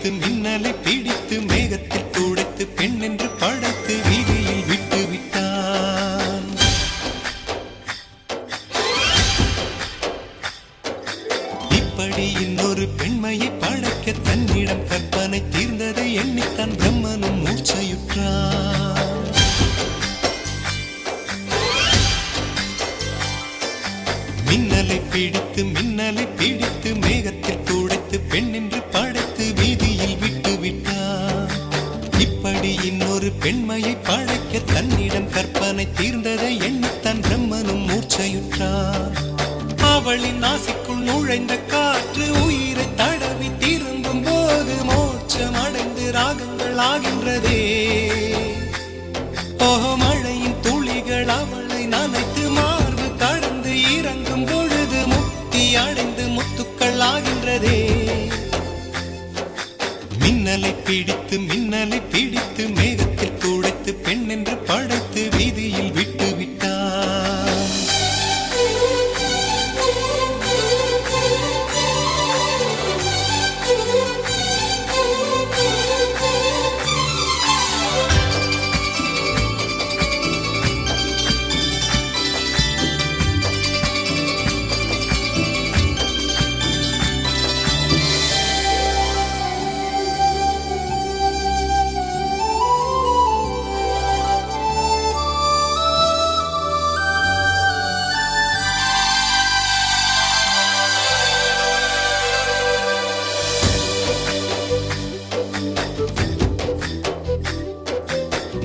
பிடித்து மின்னலை பிடித்து மேகத்தில் துடைத்து பெண் என்று படைத்து வீதியில் விட்டு விட்டான். இப்படி இன்னொரு பெண்மையை படைக்க தன்னிடம் கற்பனை தீர்ந்ததை எண்ணித்தான் பிரம்மனும் மூர்ச்சையுற்றான். மின்னலை பிடித்து மேகத்தில் துடைத்து பெண் என்று படைத்து வீதியில் விட்டு விட்டான். இப்படி இன்னொரு பெண்மையை படைக்க தன்னிடம் கற்பனை தீர்ந்ததை எண்ணித்தான் பிரம்மனும் மூர்ச்சையுற்றான். அவளின் நாசிக்குள் நுழைந்த காற்று உயிரை தடவி திரும்பும் போது மோட்சம் அடைந்து ராகங்கள் ஆகின்றதே. ஓஹோ, மழையின் துளிகள் அவளை நனைத்து மார்பு கடந்து இறங்கும் பொழுது முக்தி அடைந்து முத்துக்கள் ஆகின்றதே. மின்னலை பிடித்து மேகத்தில் துடைத்து பெண் என்று படைத்து வீதியில் விட்டு விட்டான்.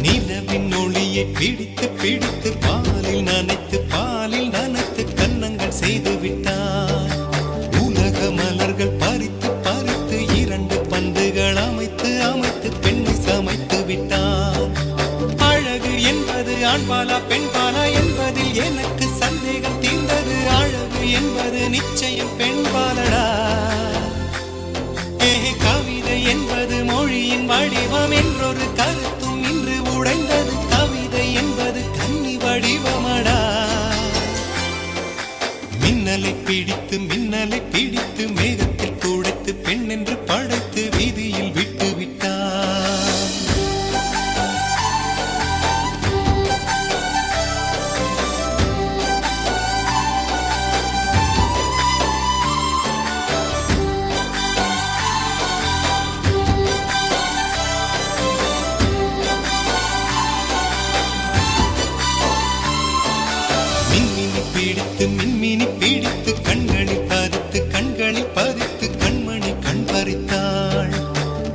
நிலவின் ஒளியை பிடித்து பாலில் நனைத்து கன்னங்கள் செய்து விட்டார். உலக மலர்கள் பறித்து இரண்டு பந்துகள் அமைத்து பெண்ணை சமைத்து விட்டார். அழகு என்பது ஆண்பாலா பெண்பாலா என்பதில் எனக்கு சந்தேகம் தீர்ந்தது. அழகு என்பது நிச்சயம் பெண்பாலடா. கவிதை என்பது மொழியின் வடிவம் என்றொரு கருத்தும் இன்று உடைந்தது. கவிதை என்பது கன்னி வடிவமடா. மின்னலை பிடித்து மேகத்தில் துடைத்து பெண் என்று படைத்து வீதியில் விட்டு விட்டான். மின்மினி பிடித்து கண்களில் பதித்து கண்மணி கண் பறித்தாள்.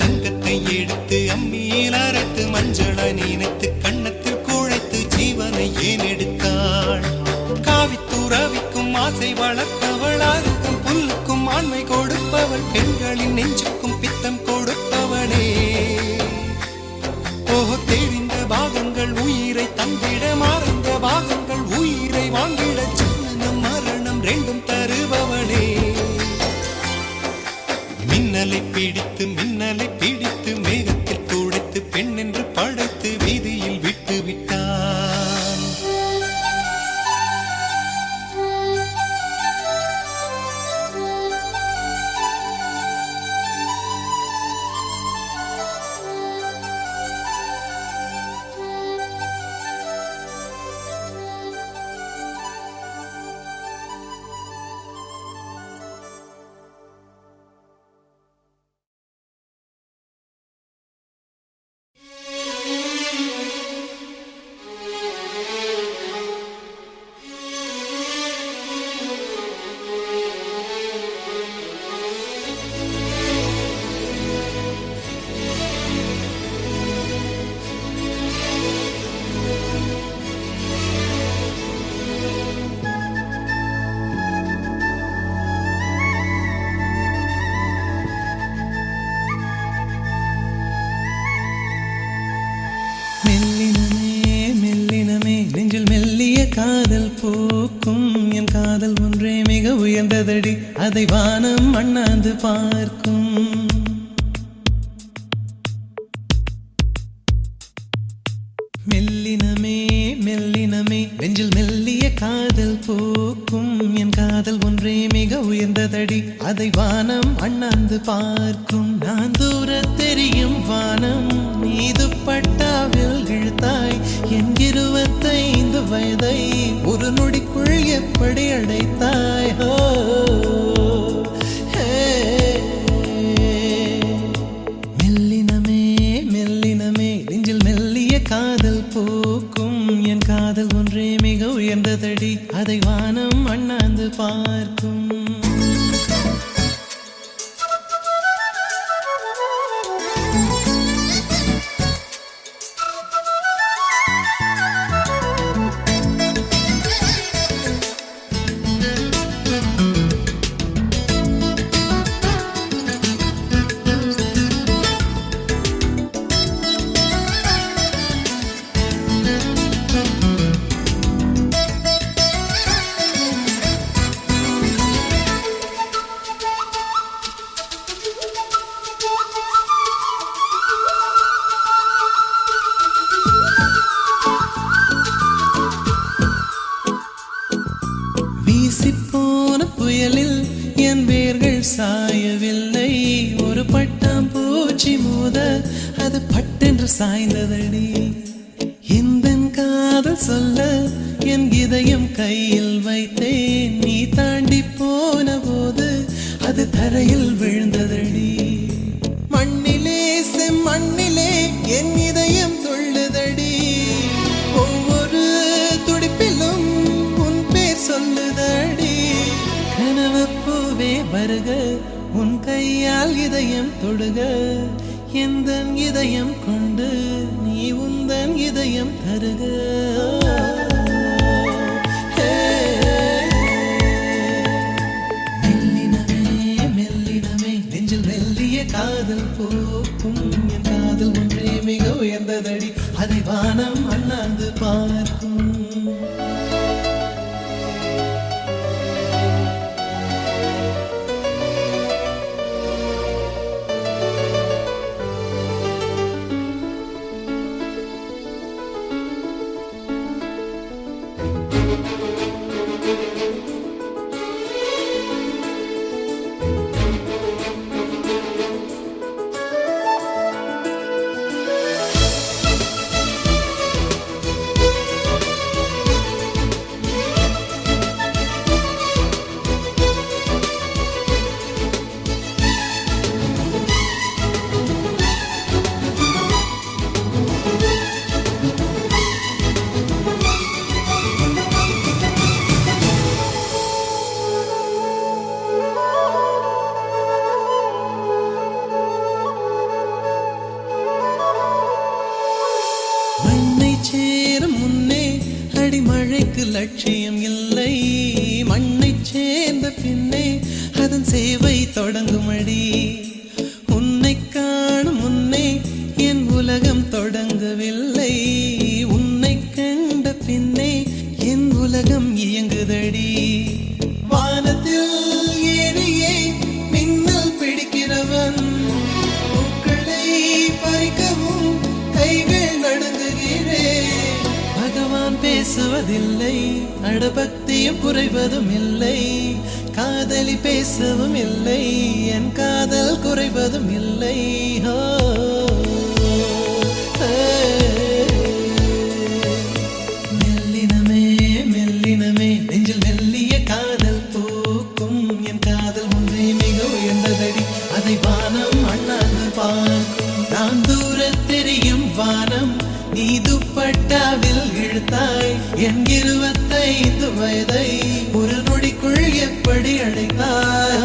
தங்கத்தை எடுத்து அம்மியில் அரைத்து மஞ்சளாய் நினைத்து கண்ணத்தில் குழைத்து ஜீவனை ஏன் எடுத்தாள். காவித்துறவிக்கும் ஆசை வளர்ப்பவள், அருகும் புல்லுக்கும் ஆண்மை கொடுப்பவள், பெண்களின் நெஞ்சுக்கும் பித்தம் கொடுப்பவளே. ஓஹோ, தெரிந்த பாகங்கள் உயிரை தந்திட மறந்த பாகங்கள் உயிரை வாங்கிட மரணம் ரெண்டும் தருபவளே. மின்னலை பிடித்து மேகத்தில் துடைத்து பெண் என்று படைத்து வீதியில் விட்டு விட்டான். காதல் போக்கும் என் காதல் ஒன்றே மிக உயர்ந்ததடி, அதை வானம் அண்ணாந்து பார்க்கும். மெல்லினமே மெல்லினமே நெஞ்சில் மெல்லிய காதல் போக்கும் என் காதல் ஒன்றே மிக உயர்ந்ததடி அதை வானம் அண்ணாந்து பார்க்கும். நான் தூர தெரியும் வானம் மீது பட்டாவில் இழுத்தாய் என் 25 வயதை ஒரு நொடிக்குள் எப்படி அடைத்தாய்? மெல்லினமே மெல்லினமே நெஞ்சில் மெல்லிய காதல் போக்கும். என் காதல் ஒன்றே மிக உயர்ந்ததடி அதை வானம் அண்ணாந்து பார்க்கும். வீசிப்போன புயலில் என் வேர்கள் சாயவில்லை. ஒரு பட்டாம் பூச்சி மோத அது பட்டென்று சாய்ந்ததடி. இந்த காதல் சொல்ல என் இதயம் கையில் வைத்தேன். நீ தாண்டி போன போது அது தரையில் விழுந்ததடி. மண்ணிலே செம்மண்ணிலே என் இதயம் துள்ளுதடி. ஒவ்வொரு துடிப்பிலும் உன் பேர் சொல்லுதடி. கனவு பூவே வருக உன் கையால் இதயம் தொடுக. எந்தன் இதயம் கொண்டு நீ உந்தன் இதயம் தருக. மெல்லினமே மெல்லினமே நெஞ்சில் மெல்லிய காதல் போக்கும். என் காதல் ஒன்றே மிக உயர்ந்ததடி அதை வானம் அண்ணாந்து பார்க்கும். சேரும் முன்னே அடிமழைக்கு லட்சியம் இல்லை. மண்ணை சேர்ந்த பின்னே அதன் சேவை தொடங்குமடி. உன்னை காணும் முன்னே என் உலகம் தொடங்கவில்லை. உன்னை கண்ட பின்னே என் உலகம் இயங்குதடி. வானத்தில் ஏறியே மின்னல் பிடிக்கிறவன் பூக்களை பறிக்கவும் கைகள் நடுங்குகிறேன். பகவான் பேசுவதில்லை அடபக்தியும் குறைவதும் இல்லை. காதலி பேசவும் இல்லை என் காதல் குறைவதும் இல்லை. மெல்லினமே மெல்லினமே நெஞ்சில் மெல்லிய காதல் போக்கும். என் காதல் ஒன்றே மிக உயர்ந்ததடி அதை வானம் அண்ணாந்து பார்க்கும். நான் தூர தெரியும் வானம் நீ துப்பட்டாவில் இழுத்தாய் என் 25 வயதை ஒரு நொடிக்குள் எப்படி அடைத்தாய்?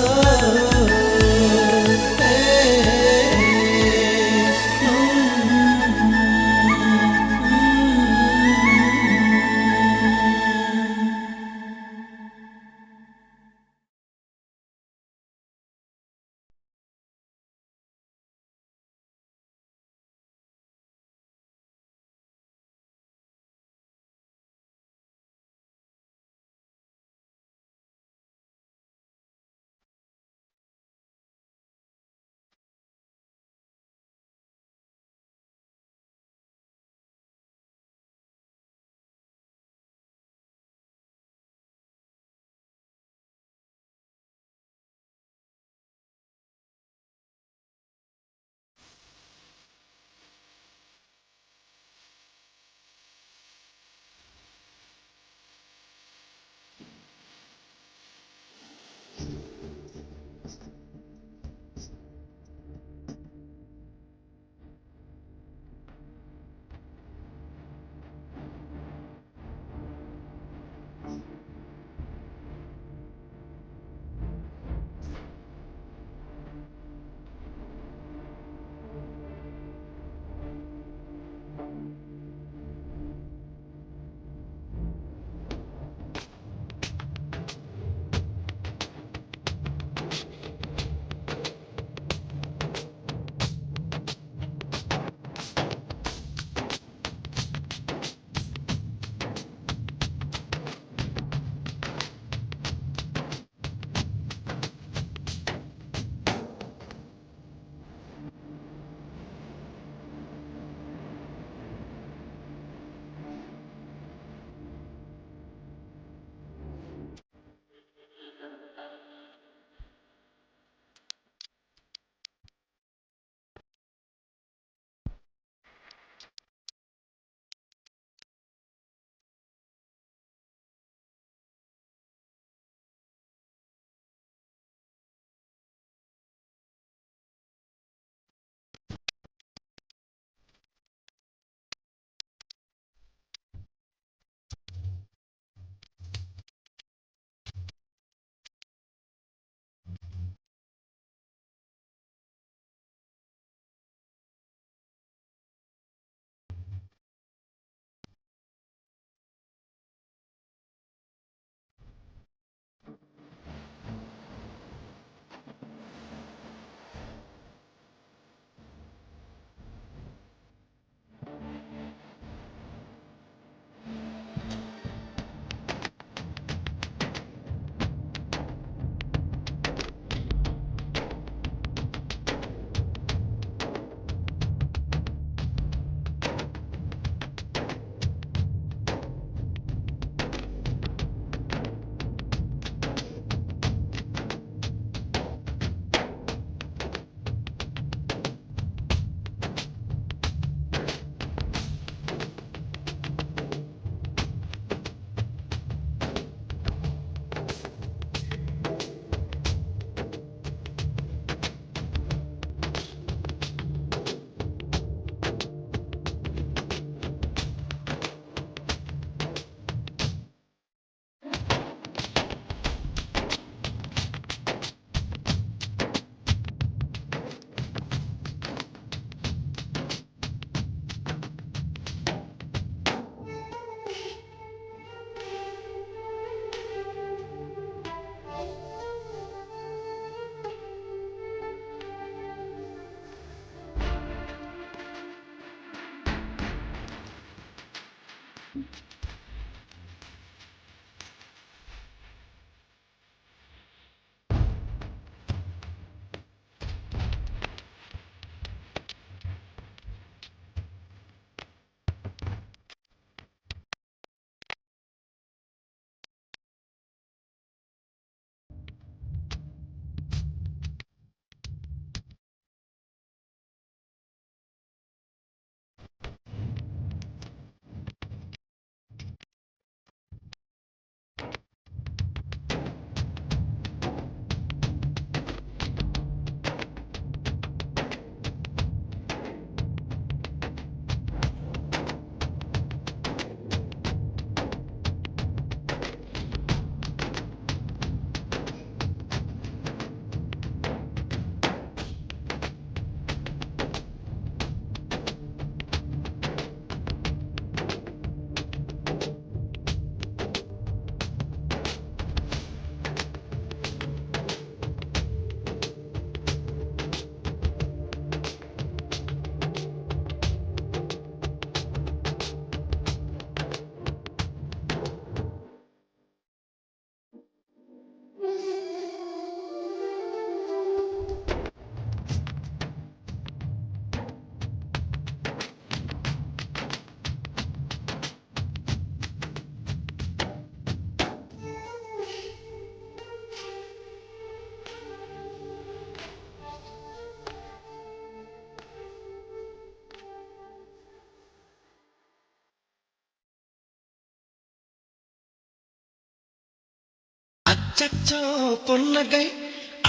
அச்சச்சோ பொன்னகை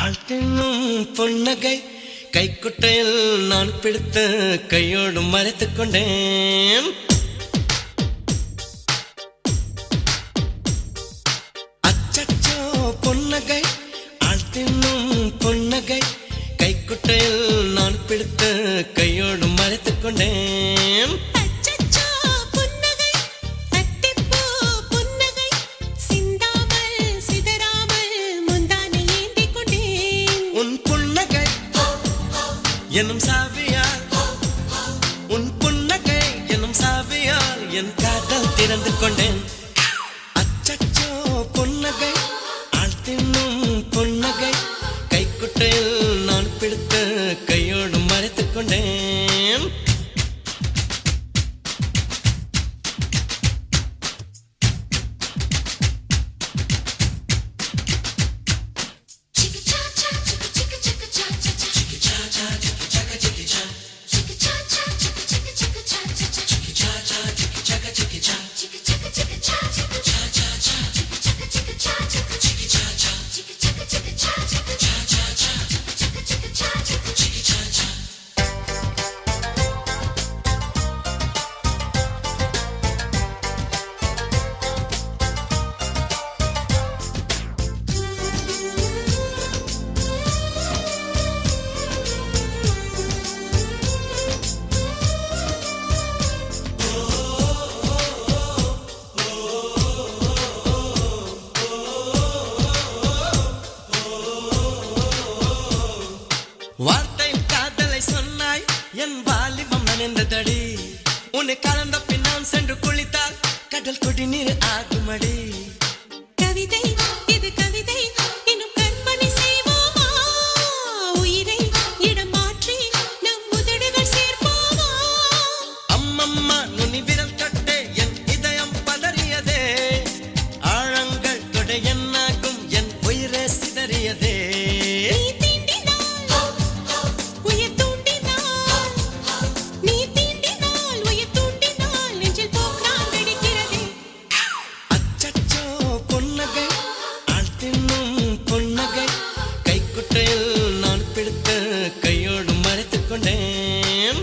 ஆழ்த்தினும் பொன்னகை கைக்குட்டையில் நான் பிடித்து கையோடு மறைத்துக் கொண்டேன். அச்சச்சோ பொன்னகை ஆழ்த்தினும் பொன்னகை கைக்குட்டையில் நான் பிடித்து கையோடு மறைத்துக் கொண்டேன். எனும் சாவியால் உன் புன்னகை எனும் சாவியால் என் காதல் திறந்து கொண்டேன். அச்சச்சோ பொன்னகை ஆழ்த்தினும் பொன்னகை கைக்குட்டையில் நான் பிடித்து கையோடு மறைத்துக் கொண்டேன். வார்த்தையில் காதலை சொன்னாய் என் வாலிபம் நனைந்ததடி. உன்னை கலந்த பின் நான் சென்று குளித்தால் கடல் குடிநீர் ஆகுமடி. கவிதை இது கவிதை இன்னும் கற்பனை செய்வோமா? உயிரை இடம் மாற்றி நம் உதடுகள் சேர்ப்போமா? அம்மம்மா நுனி விரல் தொட்டே என் இதயம் பதறியதே. ஆழங்கள் தொட என்னாகும் என் உயிரே சிதறியதே. நான் பிடித்து கையோடு மறைத்துக் கொண்டேன்.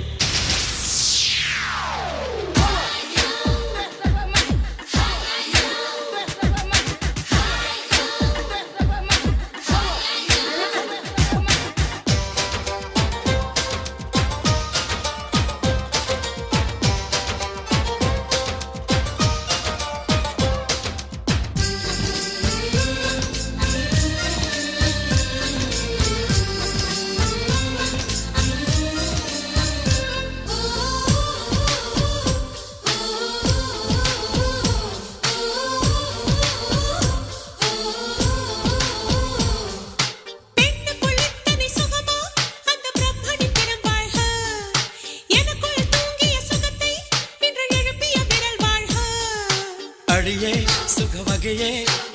அடியே சுகவகையே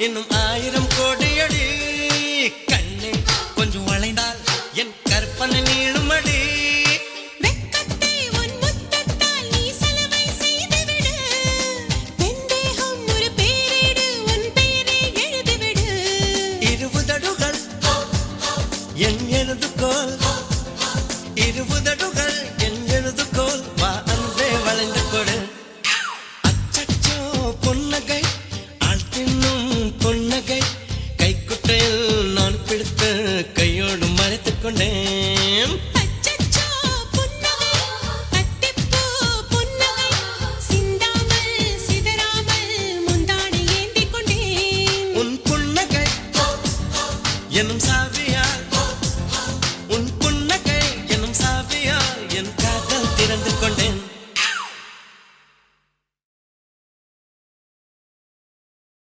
இன்னும் 1000 கோடி அடி. கண்ணே கொஞ்சம் வளைந்தால் என் கற்பனை நீளுமடி. வெட்கத்தை உன் முத்தத்தால் நீ சலவை செய்துவிடு. பெண்தேகம் ஒரு பேரேடு உன் பெயரை எழுதிவிடு. இருபுதடுகள் என் எழுதுகோல். இருபுதடுகள் என் எழுதுகோல். வா அன்பே வளைந்து கொடு. பொன்னகை ஆழ்த்தினும் பொன்னகை கைக்குட்டையில் நான் பிடித்து கையோடு மறைத்துக் கொண்டேன். அச்சச்சோ பொன்னகை அத்திப்பூ பொன்னகை சிந்தாமல் சிதறாமல் முந்தானை ஏந்திக் கொண்டேன். உன் புன்னகை எனும் சாவி